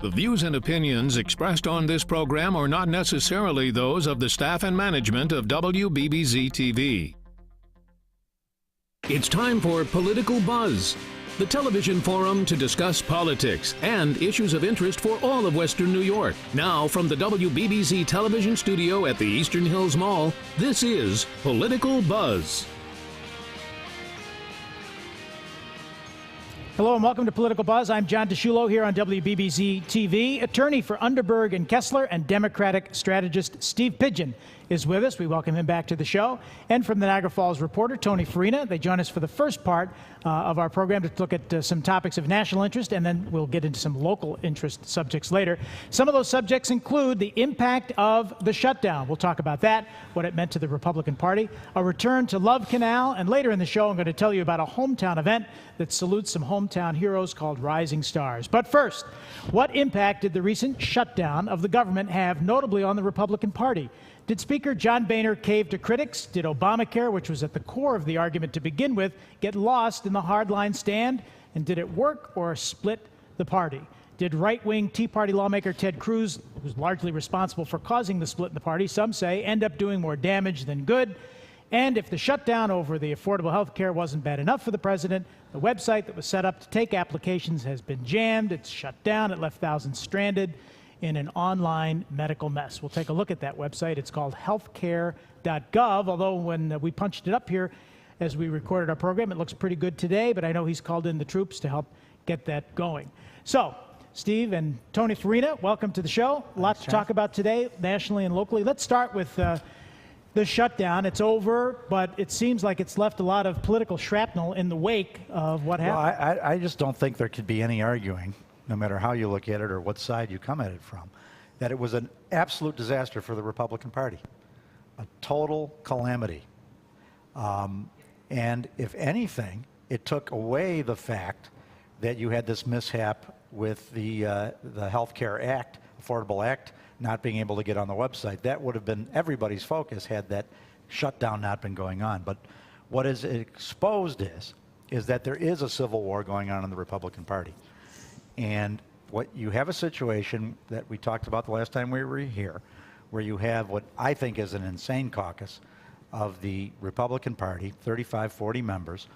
The views and opinions expressed on this program are not necessarily those of the staff and management of WBBZ-TV. It's time for Political Buzz, the television forum to discuss politics and issues of interest for all of Western New York. Now, from the WBBZ television studio at the Eastern Hills Mall, this is Political Buzz. Hello and welcome to Political Buzz. I'm John DeSciullo here on WBBZ-TV. Attorney for Underberg and Kessler and Democratic strategist Steve Pidgeon is with us. We welcome him back to the show. And from the Niagara Falls reporter, Tony Farina. They join us for the first part of our program to look at some topics of national interest, and then we'll get into some local interest subjects later. Some of those subjects include the impact of the shutdown. We'll talk about that, what it meant to the Republican Party, a return to Love Canal, and later in the show I'm going to tell you about a hometown event that salutes some hometown heroes called Rising Stars. But first, what impact did the recent shutdown of the government have notably on the Republican Party? Did Speaker John Boehner cave to critics? Did Obamacare, which was at the core of the argument to begin with, get lost in the hardline stand? And did it work or split the party? Did right-wing Tea Party lawmaker Ted Cruz, who's largely responsible for causing the split in the party, some say, end up doing more damage than good? And if the shutdown over the affordable health care wasn't bad enough for the president, the website that was set up to take applications has been jammed. It's shut down. It left thousands stranded in an online medical mess. We'll take a look at that website. It's called healthcare.gov, although when we punched it up here as we recorded our program, it looks pretty good today, but I know he's called in the troops to help get that going. So, Steve and Tony Farina, welcome to the show. A lot to talk about today, nationally and locally. Let's start with the shutdown. It's over, but it seems like it's left a lot of political shrapnel in the wake of what happened. Well, I just don't think there could be any arguing, no matter how you look at it or what side you come at it from, that it was an absolute disaster for the Republican Party, a total calamity. And if anything, it took away the fact that you had this mishap with the Health Care Act, Affordable Act, not being able to get on the website. That would have been everybody's focus had that shutdown not been going on. But what is exposed is that there is a civil war going on in the Republican Party. And what you have a situation that we talked about the last time we were here, where you have what I think is an insane caucus of the Republican Party, 35, 40 members,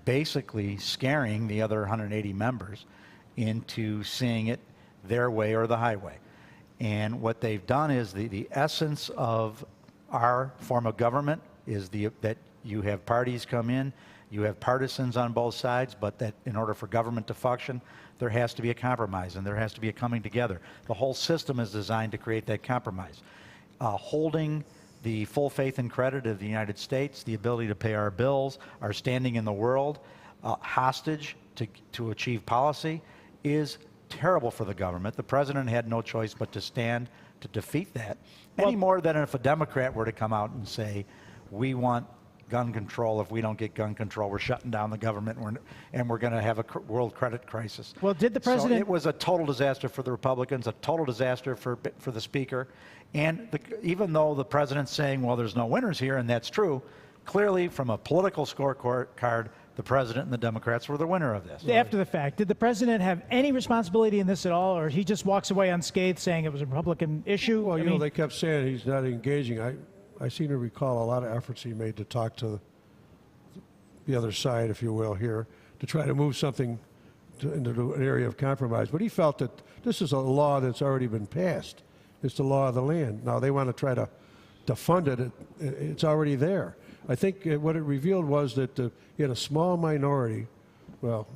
basically scaring the other 180 members into seeing it their way or the highway. And what they've done is the essence of our form of government is that you have parties come in, you have partisans on both sides, but that in order for government to function, there has to be a compromise and there has to be a coming together. The whole system is designed to create that compromise. Holding the full faith and credit of the United States, the ability to pay our bills, our standing in the world, hostage to achieve policy is terrible for the government. The president had no choice but to stand to defeat that, any more than if a Democrat were to come out and say, we want gun control. If we don't get gun control, we're shutting down the government and we're going to have a world credit crisis. Well, did the president... So it was a total disaster for the Republicans, a total disaster for the speaker. And even though the president's saying, well, there's no winners here, and that's true, clearly from a political scorecard, the president and the Democrats were the winner of this. After the fact, did the president have any responsibility in this at all, or he just walks away unscathed saying it was a Republican issue? Well, you know, they kept saying he's not engaging. I seem to recall a lot of efforts he made to talk to the other side, if you will, here, to try to move something into an area of compromise. But he felt that this is a law that's already been passed. It's the law of the land. Now they want to try to fund it. It's already there. I think what it revealed was that you had a small minority, well,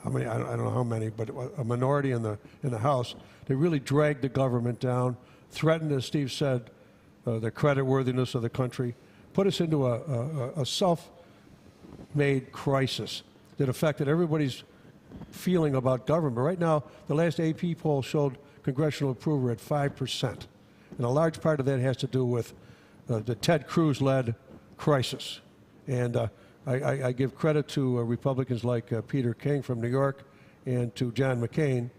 how many? I don't know how many, but a minority in the House. They really dragged the government down, threatened, as Steve said, the creditworthiness of the country, put us into a self-made crisis that affected everybody's feeling about government. Right now, the last AP poll showed congressional approval at 5%. And a large part of that has to do with the Ted Cruz-led crisis. And I give credit to Republicans like Peter King from New York and to John McCain,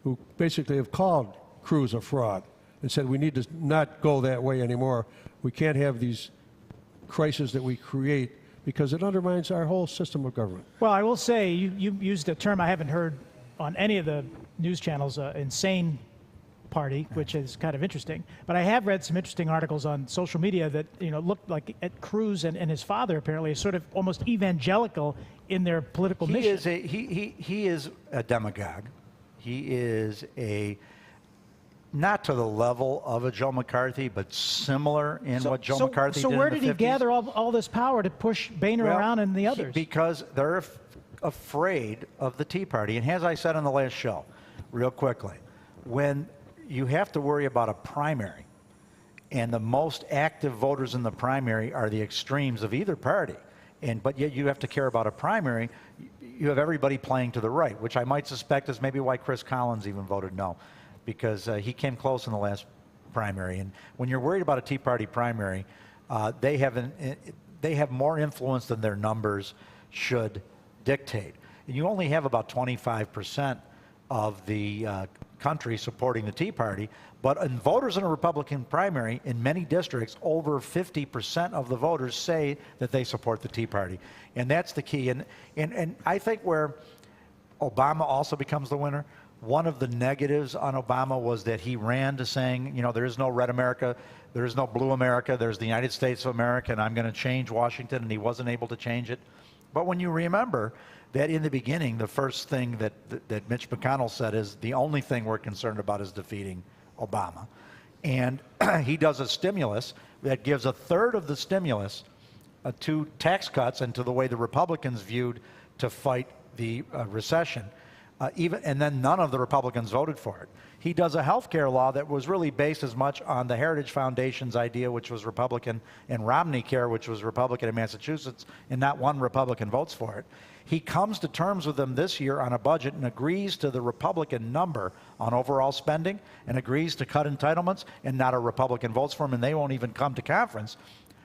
who basically have called Cruz a fraud and said we need to not go that way anymore. We can't have these crises that we create because it undermines our whole system of government. Well, I will say you used a term I haven't heard on any of the news channels an insane party, which is kind of interesting. But I have read some interesting articles on social media that looked like at Cruz and his father apparently is sort of almost evangelical in their political mission. He is a demagogue. He is not to the level of a Joe McCarthy, but similar in what Joe McCarthy did So where in the did he 50s. gather all this power to push Boehner around and the others? Because they're afraid of the Tea Party. And as I said on the last show, real quickly, when you have to worry about a primary, and the most active voters in the primary are the extremes of either party, but yet you have to care about a primary, you have everybody playing to the right, which I might suspect is maybe why Chris Collins even voted no, because he came close in the last primary. And when you're worried about a Tea Party primary, they have more influence than their numbers should dictate. And you only have about 25% of the country supporting the Tea Party, but in voters in a Republican primary, in many districts, over 50% of the voters say that they support the Tea Party. And that's the key. And I think where Obama also becomes the winner, one of the negatives on Obama was that he ran to saying, there is no red America, there is no blue America, there's the United States of America, and I'm going to change Washington, and he wasn't able to change it. But when you remember that in the beginning, the first thing that Mitch McConnell said is the only thing we're concerned about is defeating Obama. And he does a stimulus that gives a third of the stimulus to tax cuts and to the way the Republicans viewed to fight the recession. And then none of the Republicans voted for it. He does a health care law that was really based as much on the Heritage Foundation's idea, which was Republican, and Romney Care, which was Republican in Massachusetts, and not one Republican votes for it. He comes to terms with them this year on a budget and agrees to the Republican number on overall spending and agrees to cut entitlements, and not a Republican votes for him, and they won't even come to conference.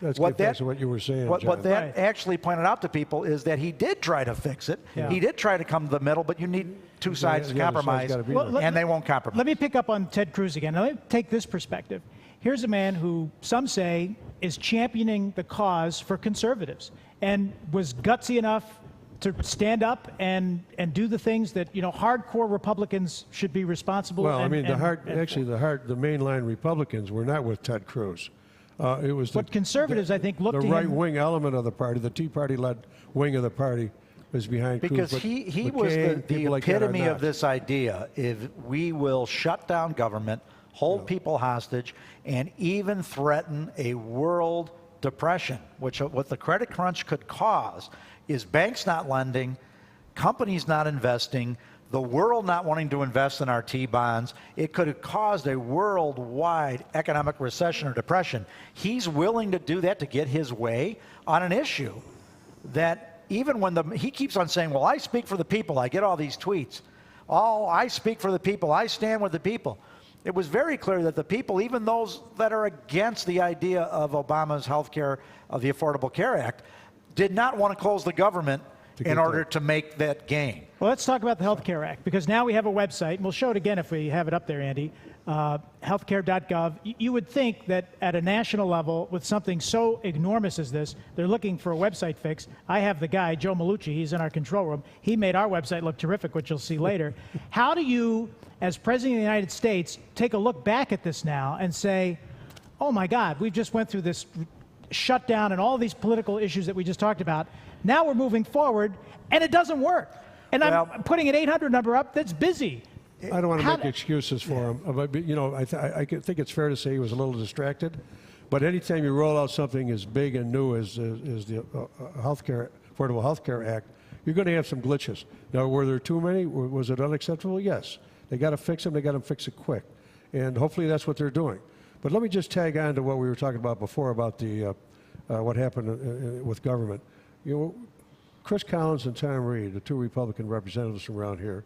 That's what you were saying, what that actually pointed out to people is that he did try to fix it. Yeah. He did try to come to the middle, but you need two sides to compromise, and they won't compromise. Let me pick up on Ted Cruz again. Now, let me take this perspective. Here's a man who some say is championing the cause for conservatives and was gutsy enough to stand up and do the things that hardcore Republicans should be responsible. Well, the mainline Republicans were not with Ted Cruz. It was but conservatives, I think, looked the to right-wing element of the party, the Tea Party-led wing of the party, is behind Cruz. Because he was the epitome of this idea: if we will shut down government, hold people hostage, and even threaten a world depression, which what the credit crunch could cause is banks not lending, companies not investing, the world not wanting to invest in our T-bonds. It could have caused a worldwide economic recession or depression. He's willing to do that to get his way on an issue that even when he keeps on saying, well, I speak for the people. I get all these tweets. Oh, I speak for the people. I stand with the people. It was very clear that the people, even those that are against the idea of Obama's health care, of the Affordable Care Act, did not want to close the government in order to make that gain. Well, let's talk about the Health Care Act, because now we have a website, and we'll show it again if we have it up there, Andy, healthcare.gov. You would think that at a national level, with something so enormous as this, they're looking for a website fix. I have the guy, Joe Malucci, he's in our control room. He made our website look terrific, which you'll see later. How do you, as President of the United States, take a look back at this now and say, oh my God, we just went through this shutdown and all these political issues that we just talked about. Now we're moving forward, and it doesn't work. And I'm putting an 800 number up that's busy. I don't want to make excuses for him. But, I think it's fair to say he was a little distracted. But anytime you roll out something as big and new as the Affordable Health Care Act, you're going to have some glitches. Now, were there too many? Was it unacceptable? Yes. They got to fix them. They got to fix it quick. And hopefully that's what they're doing. But let me just tag on to what we were talking about before about the what happened with government. Chris Collins and Tom Reed, the two Republican representatives from around here,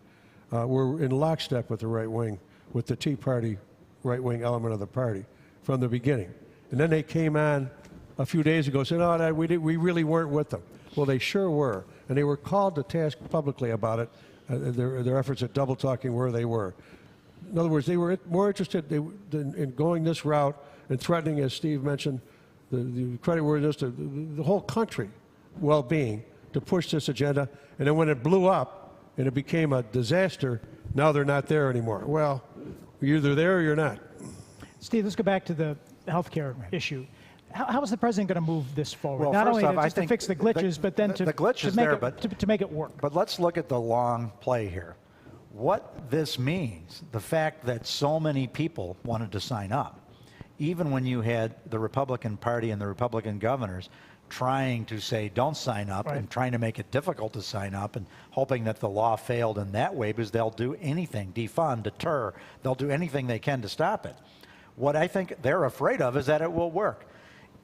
were in lockstep with the right wing, with the Tea Party right-wing element of the party from the beginning. And then they came on a few days ago and said, no, we really weren't with them. Well, they sure were. And they were called to task publicly about it, their efforts at double-talking where they were. In other words, they were more interested in going this route and threatening, as Steve mentioned, the creditworthiness to the whole country well-being to push this agenda. And then when it blew up and it became a disaster, Now they're not there anymore. Well, you're either there or you're not. Steve, let's go back to the healthcare issue. How is the president going to move this forward? Well, Not first only off, to fix the glitches, but then to, the glitch to, is make there, it, but, to make it work. But let's look at the long play here. What this means, the fact that so many people wanted to sign up, even when you had the Republican Party and the Republican governors trying to say don't sign up, right, and trying to make it difficult to sign up, and hoping that the law failed in that way, because they'll do anything, defund, deter, they'll do anything they can to stop it. What I think they're afraid of is that it will work.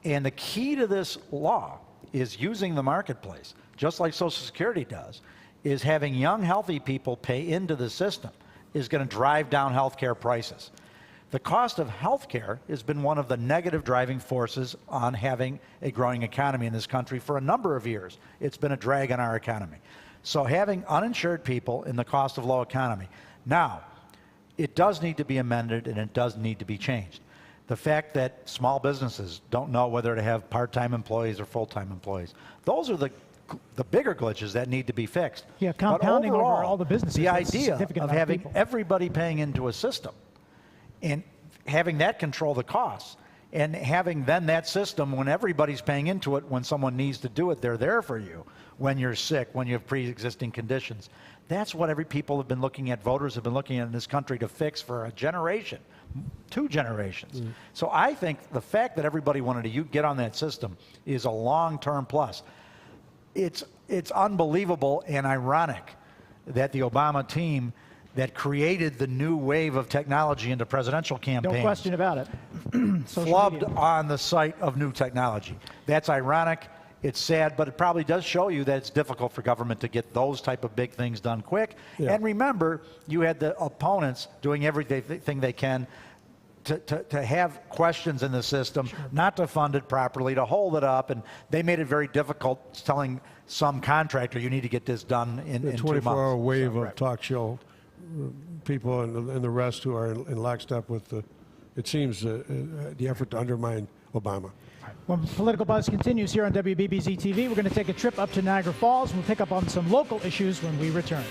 And the key to this law is using the marketplace, just like Social Security does, is having young, healthy people pay into the system is going to drive down health care prices. The cost of health care has been one of the negative driving forces on having a growing economy in this country for a number of years. It's been a drag on our economy. So having uninsured people in the cost of low economy. Now, it does need to be amended and it does need to be changed. The fact that small businesses don't know whether to have part-time employees or full-time employees, those are the bigger glitches that need to be fixed. Yeah, compounding overall, over all the businesses. The idea of having people, everybody paying into a system and having that control the costs, and having then that system, when everybody's paying into it, when someone needs to do it, they're there for you. When you're sick, when you have pre-existing conditions. That's what people have been looking at, voters have been looking at in this country to fix for a generation, 2 generations. So I think the fact that everybody wanted to get on that system is a long-term plus. It's unbelievable and ironic that the Obama team that created the new wave of technology into presidential campaigns, no question about it, flubbed on the sight of new technology. That's ironic. It's sad, but it probably does show you that it's difficult for government to get those type of big things done quick. Yeah. And remember, you had the opponents doing everything they can to have questions in the system, sure, not to fund it properly, to hold it up, and they made it very difficult telling some contractor you need to get this done in 2 months. The 24-hour wave of talk show people and the rest who are in lockstep with it seems, the effort to undermine Obama. When Political Buzz continues here on WBBZ-TV, we're going to take a trip up to Niagara Falls. We'll pick up on some local issues when we return.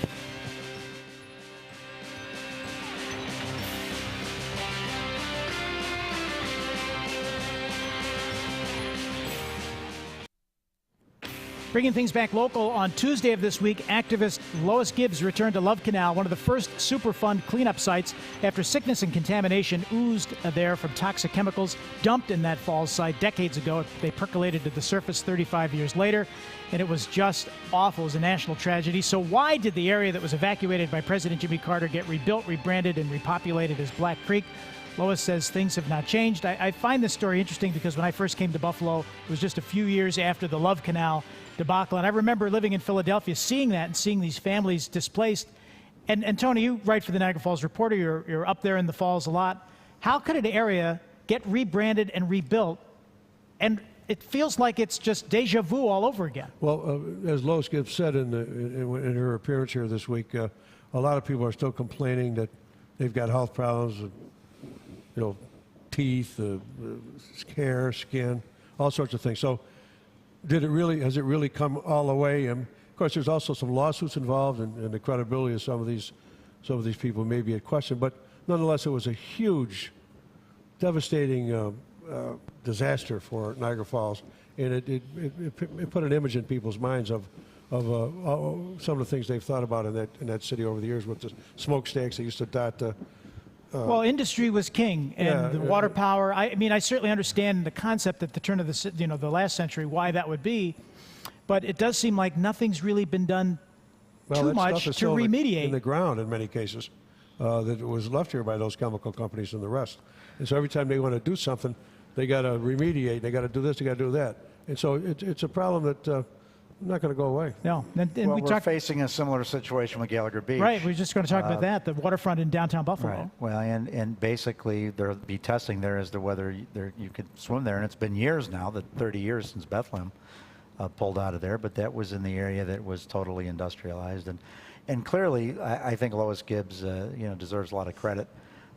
Bringing things back local, on Tuesday of this week, activist Lois Gibbs returned to Love Canal, one of the first Superfund cleanup sites, after sickness and contamination oozed there from toxic chemicals dumped in that falls site decades ago. They percolated to the surface 35 years later, and it was just awful. It was a national tragedy. So why did the area that was evacuated by President Jimmy Carter get rebuilt, rebranded, and repopulated as Black Creek? Lois says things have not changed. I find this story interesting because when I first came to Buffalo, it was just a few years after the Love Canal debacle. And I remember living in Philadelphia, seeing that and seeing these families displaced. And Tony, you write for the Niagara Falls Reporter. You're up there in the falls a lot. How could an area get rebranded and rebuilt, and it feels like it's just deja vu all over again? Well, as Lois Gibbs said in her appearance here this week, a lot of people are still complaining that they've got health problems, teeth, hair, skin, all sorts of things. So has it really come all the way? And of course, there's also some lawsuits involved, and the credibility of some of these people may be at question. But nonetheless, it was a huge, devastating disaster for Niagara Falls, and it put an image in people's minds of some of the things they've thought about in that city over the years, with the smokestacks that used to dot the. Well, industry was king, and the water power. I mean, I certainly understand the concept at the turn of the last century why that would be, but it does seem like nothing's really been done too much to remediate. In the ground, in many cases, that was left here by those chemical companies and the rest. And so every time they want to do something, they got to remediate. They got to do this. They got to do that. And so it's a problem that. Not going to go away. No. And we're facing a similar situation with Gallagher Beach. Right. We're just going to talk about that, the waterfront in downtown Buffalo. Right. Well, and basically there'll be testing there as to whether you could swim there. And it's been years now, 30 years since Bethlehem pulled out of there. But that was in the area that was totally industrialized. And clearly, I think Lois Gibbs, deserves a lot of credit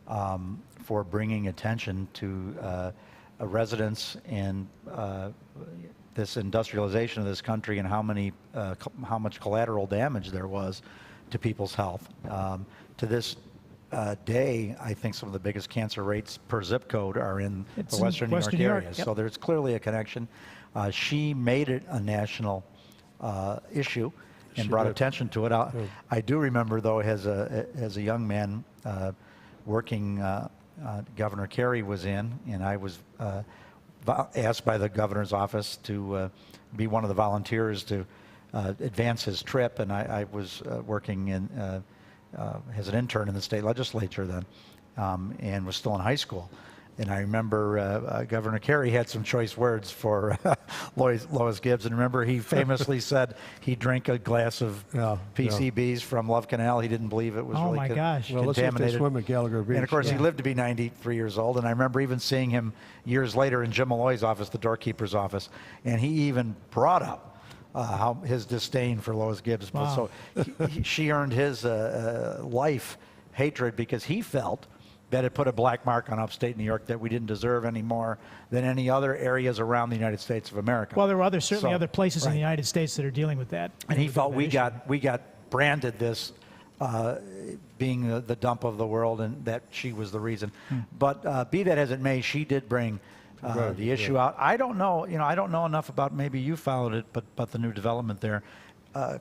for bringing attention to residents and this industrialization of this country, and how much collateral damage there was to people's health, to this day, I think some of the biggest cancer rates per zip code are in the Western New York area. Yep. So there's clearly a connection. She made it a national issue and brought attention to it. I do remember, though, as a young man working, Governor Kerry was in, and I was asked by the governor's office to be one of the volunteers to advance his trip, and I was working in as an intern in the state legislature then, and was still in high school. And I remember Governor Kerry had some choice words for Lois Gibbs. And remember, he famously said he drank a glass of PCBs from Love Canal. He didn't believe it was really contaminated. Well, let's see if they swim at Gallagher Beach. And of course, he lived to be 93 years old. And I remember even seeing him years later in Jim Malloy's office, the doorkeeper's office. And he even brought up how his disdain for Lois Gibbs. Wow. So she earned his life hatred because he felt that it put a black mark on upstate New York that we didn't deserve any more than any other areas around the United States of America. Well, there were certainly other places in the United States that are dealing with that. And he felt we got branded this being the dump of the world, and that she was the reason. But be that as it may, she did bring the issue out. I don't know, I don't know enough about, maybe you followed it, but the new development there.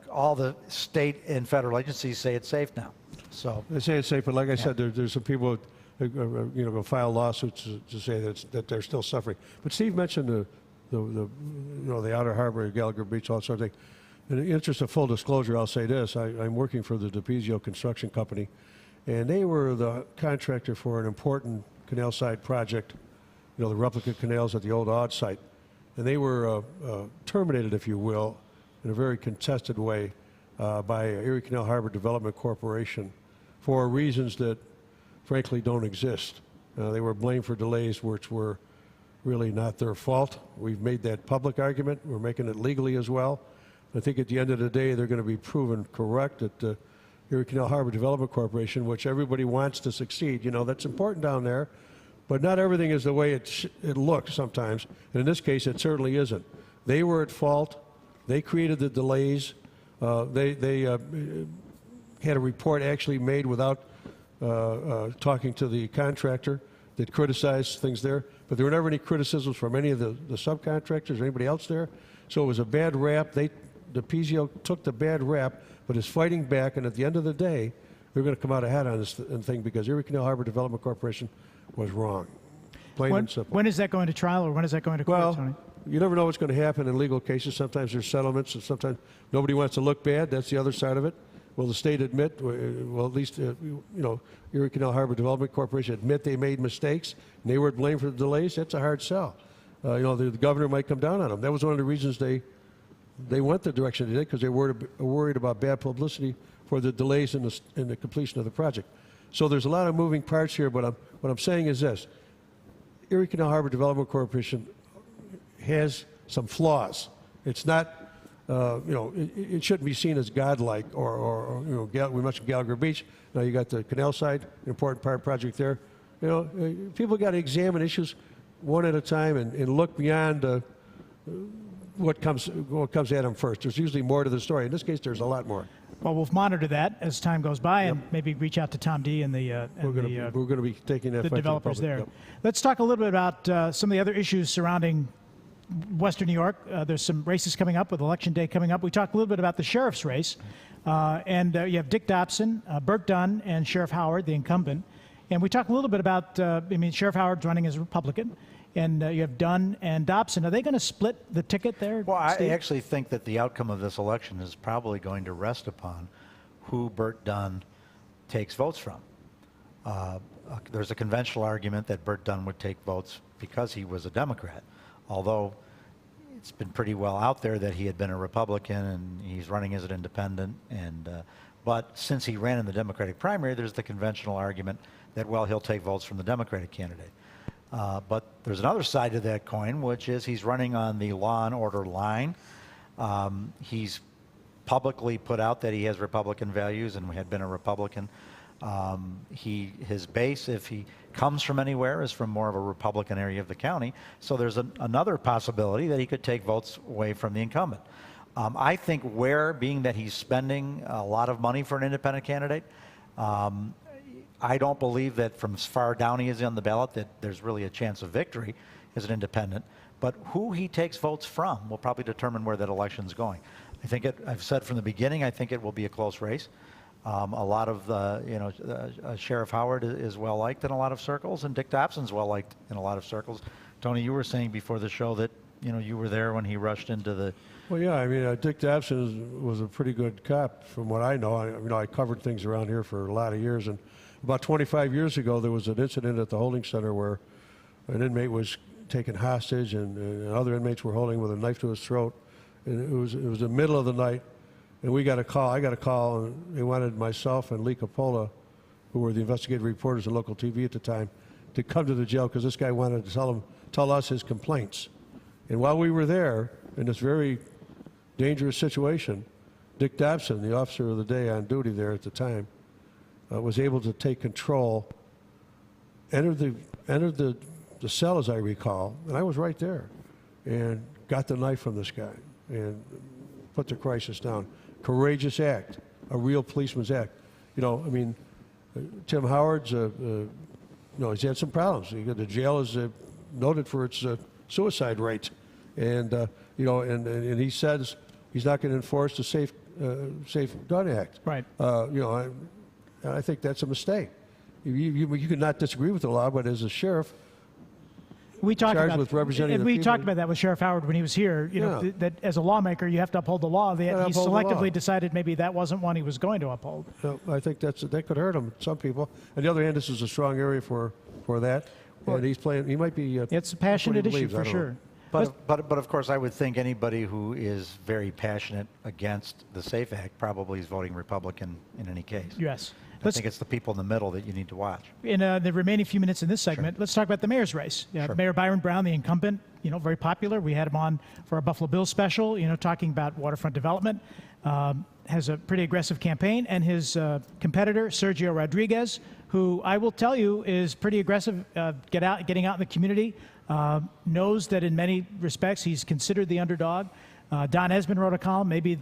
All the state and federal agencies say it's safe now. So they say it's safe, but like I said, there's some people go file lawsuits to say that they're still suffering. But Steve mentioned the Outer Harbor, Gallagher Beach, all sorts of things. In the interest of full disclosure, I'll say this: I'm working for the DePizio Construction Company, and they were the contractor for an important canal site project, the replica canals at the old Odd site, and they were terminated, if you will, in a very contested way by Erie Canal Harbor Development Corporation for reasons that frankly don't exist. They were blamed for delays which were really not their fault. We've made that public argument. We're making it legally as well. I think at the end of the day, they're going to be proven correct that the Erie Canal Harbor Development Corporation, which everybody wants to succeed, that's important down there, but not everything is the way it looks sometimes. And in this case, it certainly isn't. They were at fault. They created the delays. They had a report actually made without talking to the contractor that criticized things there, but there were never any criticisms from any of the subcontractors or anybody else there. So it was a bad rap. DePizio took the bad rap, but is fighting back, and at the end of the day, they're going to come out ahead on this thing because Erie Canal Harbor Development Corporation was wrong. Plain and simple. When is that going to trial, or when is that going to court, Tony? You never know what's going to happen in legal cases. Sometimes there's settlements, and sometimes nobody wants to look bad. That's the other side of it. Will the state admit, well, at least, Erie Canal Harbor Development Corporation admit they made mistakes and they were blamed for the delays? That's a hard sell. The governor might come down on them. That was one of the reasons they went the direction they did, because they were worried about bad publicity for the delays in the completion of the project. So there's a lot of moving parts here, but what I'm saying is this. Erie Canal Harbor Development Corporation has some flaws. It's not, it shouldn't be seen as godlike or we mentioned Gallagher Beach. Now you got the canal side, an important part project there. People got to examine issues one at a time and look beyond what comes at them first. There's usually more to the story. In this case, there's a lot more. Well, we'll monitor that as time goes by, and maybe reach out to Tom D. and we're going to be taking that the fight developers to the there. Yep. Let's talk a little bit about some of the other issues surrounding Western New York. There's some races coming up with Election Day coming up. We talked a little bit about the sheriff's race, and you have Dick Dobson, Burt Dunn, and Sheriff Howard, the incumbent. And we talked a little bit about, Sheriff Howard's running as a Republican, and you have Dunn and Dobson. Are they going to split the ticket there? Well, Steve? I actually think that the outcome of this election is probably going to rest upon who Burt Dunn takes votes from. There's a conventional argument that Burt Dunn would take votes because he was a Democrat, although it's been pretty well out there that he had been a Republican and he's running as an independent. But since he ran in the Democratic primary, there's the conventional argument that, well, he'll take votes from the Democratic candidate. But there's another side to that coin, which is he's running on the law and order line. He's publicly put out that he has Republican values and had been a Republican. His base, if he comes from anywhere, is from more of a Republican area of the county. So there's another possibility that he could take votes away from the incumbent. I think being that he's spending a lot of money for an independent candidate, I don't believe that from as far down he is on the ballot that there's really a chance of victory as an independent. But who he takes votes from will probably determine where that election's going. I think I've said from the beginning, I think it will be a close race. A lot of Sheriff Howard is well liked in a lot of circles, and Dick Dobson's well liked in a lot of circles. Tony, you were saying before the show that you were there when he rushed into the. Well, yeah, I mean, Dick Dobson was a pretty good cop, from what I know. I covered things around here for a lot of years, and about 25 years ago, there was an incident at the holding center where an inmate was taken hostage, and other inmates were holding with a knife to his throat. And it was the middle of the night, and we got a call. I got a call, and they wanted myself and Lee Coppola, who were the investigative reporters on local TV at the time, to come to the jail because this guy wanted to tell us his complaints. And while we were there in this very dangerous situation, Dick Dobson, the officer of the day on duty there at the time, was able to take control, entered the cell, as I recall, and I was right there, and got the knife from this guy and put the crisis down. Courageous act, a real policeman's act. Tim Howard's, he's had some problems. The jail is noted for its suicide rate, and he says he's not going to enforce the Safe Gun Act. Right. I think that's a mistake. You could not disagree with the law, but as a sheriff, we talked charged about with representing the we people. talked about that with Sheriff Howard when he was here. That as a lawmaker, you have to uphold the law. He selectively decided maybe that wasn't one he was going to uphold. No, I think that could hurt him. Some people. On the other hand, this is a strong area for that, and he's playing. He might be. It's a passionate issue for sure. But of course, I would think anybody who is very passionate against the SAFE Act probably is voting Republican in any case. Yes. I think it's the people in the middle that you need to watch. In the remaining few minutes in this segment, let's talk about the mayor's race. Sure. Mayor Byron Brown, the incumbent, very popular. We had him on for our Buffalo Bills special, talking about waterfront development. Has a pretty aggressive campaign, and his competitor, Sergio Rodriguez, who I will tell you is pretty aggressive, getting out in the community, knows that in many respects he's considered the underdog. Don Esmond wrote a column, maybe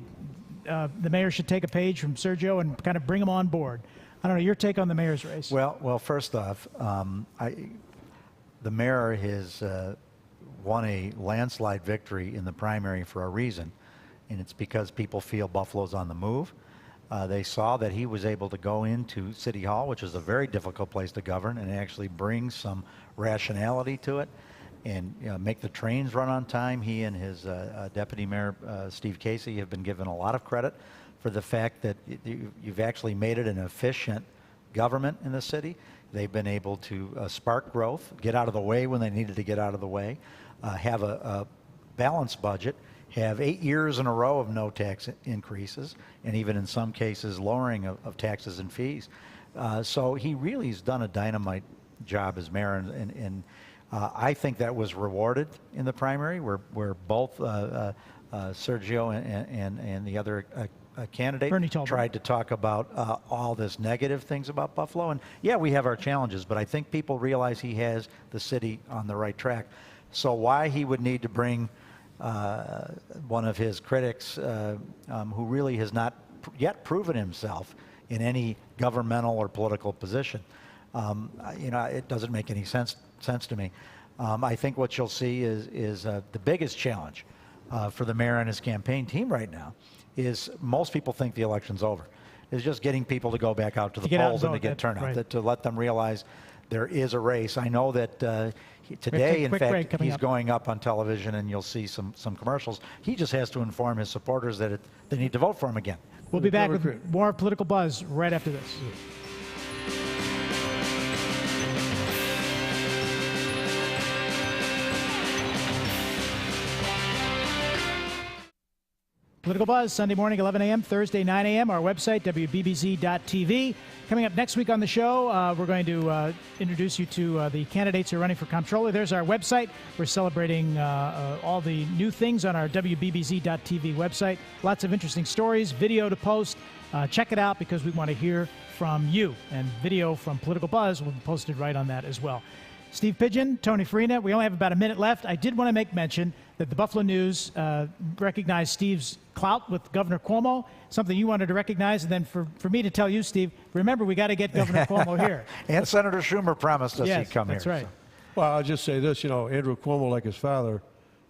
the mayor should take a page from Sergio and kind of bring him on board. I don't know, your take on the mayor's race. Well, first off, the mayor has won a landslide victory in the primary for a reason, and it's because people feel Buffalo's on the move. They saw that he was able to go into City Hall, which is a very difficult place to govern, and actually bring some rationality to it and make the trains run on time. He and his deputy mayor, Steve Casey, have been given a lot of credit for the fact that you've actually made it an efficient government in the city. They've been able to spark growth, get out of the way when they needed to get out of the way, have a balanced budget, have 8 years in a row of no tax increases, and even in some cases lowering of taxes and fees. So he really has done a dynamite job as mayor, and I think that was rewarded in the primary, where both Sergio and the other candidate tried to talk about all this negative things about Buffalo. And yeah, we have our challenges, but I think people realize he has the city on the right track. So why he would need to bring one of his critics who really has not yet proven himself in any governmental or political position, it doesn't make any sense to me. I think what you'll see is the biggest challenge for the mayor and his campaign team right now is most people think the election's over. It's just getting people to go back out to the polls and to get turnout, right. to let them realize there is a race. I know that today, in fact, he's going up on television, and you'll see some commercials. He just has to inform his supporters that they need to vote for him again. We'll be back with more Political Buzz right after this. Political Buzz, Sunday morning, 11 a.m., Thursday, 9 a.m., our website, WBBZ-TV. Coming up next week on the show, we're going to introduce you to the candidates who are running for comptroller. There's our website. We're celebrating all the new things on our WBBZ.TV website. Lots of interesting stories, video to post. Check it out because we want to hear from you. And video from Political Buzz will be posted right on that as well. Steve Pidgeon, Tony Farina, we only have about a minute left. I did want to make mention that the Buffalo News recognized Steve's clout with Governor Cuomo, something you wanted to recognize, and then for me to tell you, Steve, remember, we got to get Governor Cuomo here. And Senator Schumer promised us Yes, he'd come that's here. right. So. Well, I'll just say this, Andrew Cuomo, like his father,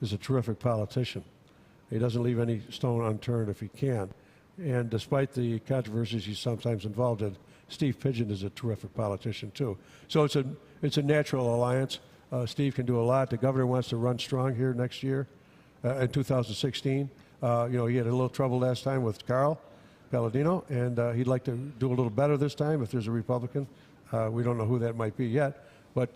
is a terrific politician. He doesn't leave any stone unturned if he can. And despite the controversies he's sometimes involved in, Steve Pidgeon is a terrific politician, too. So it's a natural alliance. Steve can do a lot. The governor wants to run strong here next year in 2016. He had a little trouble last time with Carl Palladino, and he'd like to do a little better this time if there's a Republican. We don't know who that might be yet. But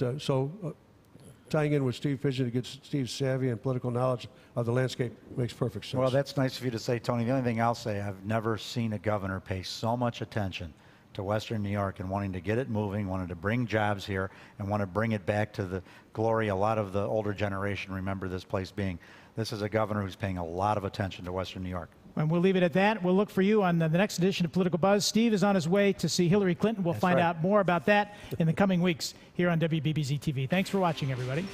tying in with Steve Pidgeon to get Steve's savvy and political knowledge of the landscape makes perfect sense. Well, that's nice of you to say, Tony. The only thing I'll say, I've never seen a governor pay so much attention to Western New York and wanting to get it moving, wanting to bring jobs here, and want to bring it back to the glory a lot of the older generation remember this place being. This is a governor who's paying a lot of attention to Western New York. And we'll leave it at that. We'll look for you on the next edition of Political Buzz. Steve is on his way to see Hillary Clinton. We'll find out more about that in the coming weeks here on WBBZ-TV. Thanks for watching, everybody.